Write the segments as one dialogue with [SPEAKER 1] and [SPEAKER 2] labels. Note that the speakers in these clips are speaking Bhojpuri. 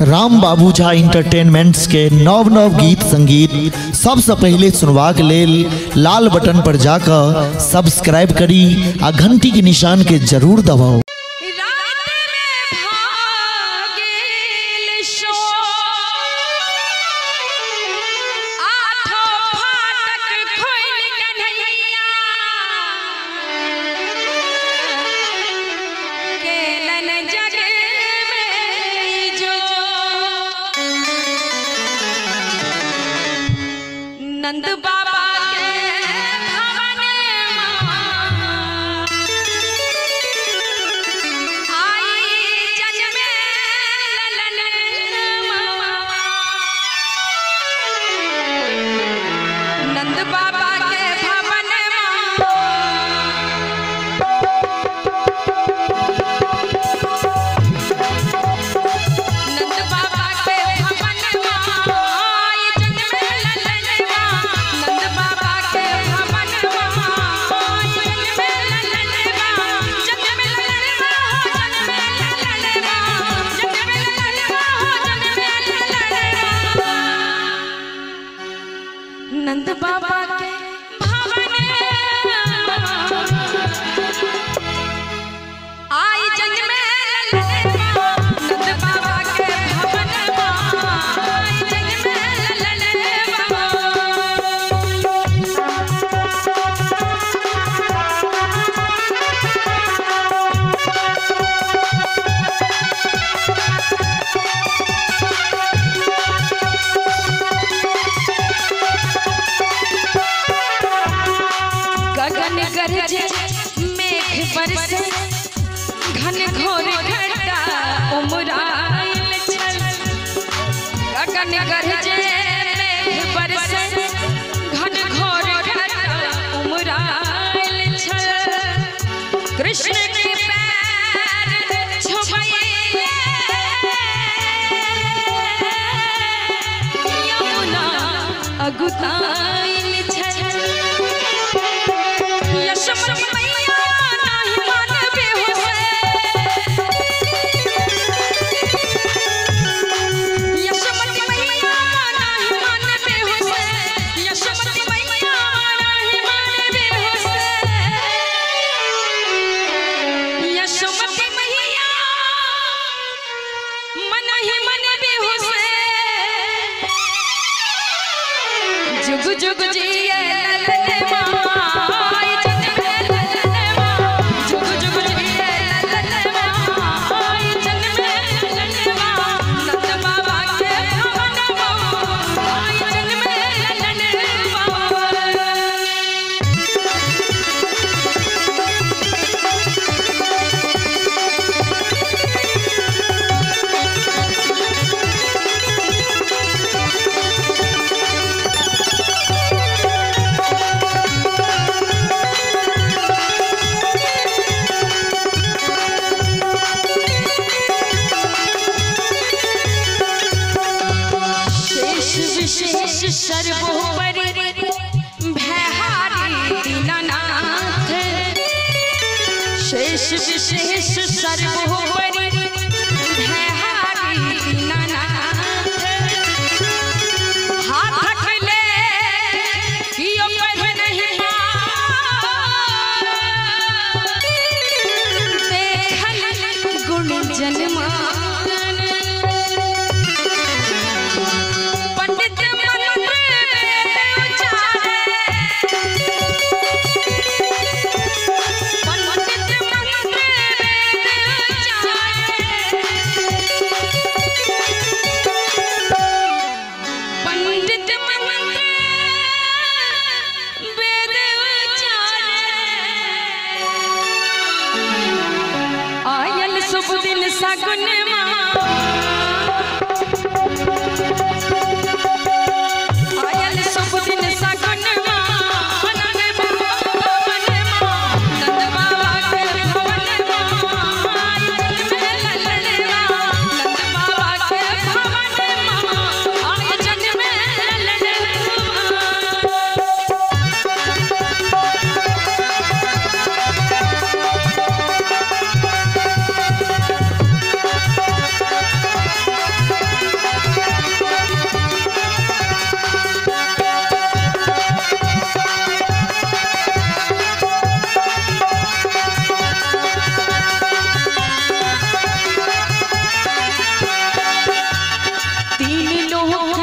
[SPEAKER 1] राम बाबू झा इंटरटेनमेंट्स के नव नव गीत संगीत सबसे पहले सुनवाक लेल लाल बटन पर जाकर सब्सक्राइब करी आ घंटी के निशान के जरूर दबाओ।
[SPEAKER 2] नंद बाबा के भवन आई जन्मे ललन नंद बाबा के भवन नंद बाबा के भवन आई जन्मे नंद बाबा के भवन आई जन्मे नंद बाबा के भवन आई जन्मे गगन गरजे मेघ बरसे घन घोर घटा उमराइल छल। गगन गरजे मेघ बरसे घन घोर घटा उमराइल छल। कृष्ण के पैर छुपैले यमुना अगुताइल छल। यशोमती मैया नाही मानबे होसे यशोमती मैया नाही मानबे होसे यशोमती मैया नाही मानबे होसे यशोमती मैया मनहि मानबे होसे जुग जुग जिए ललनवा विशेष सर्वोपरि भयहारी दीनानाथ शेष विशेष सर्वोपरि भयहारी दीनानाथ हाथ ले कियो पर नहीं देखल गुण जन्मा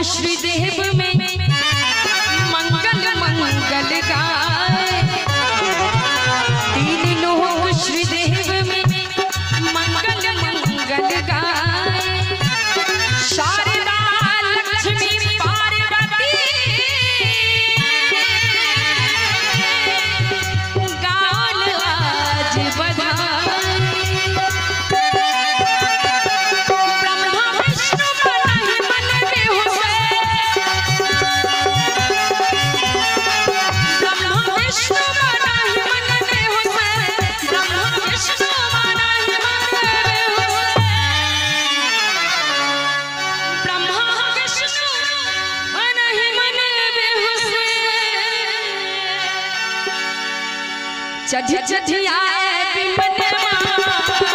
[SPEAKER 2] श्रीदेव में मंगल मंगल गाए। तीन लोक श्रीदेव में मंगल मंगल गाए। शारदा लक्ष्मी पार्वती गान आज बधाई। ब्रह्मा विष्णु बनाहि मन बेहुसे। ब्रह्मा विष्णु बनाहि मन बेहुसे। ब्रह्मा विष्णु बनाहि मन बेहुसे। ब्रह्मा विष्णु बनाहि मन बेहुसे। चढ़ चढ़ आए बिमनवा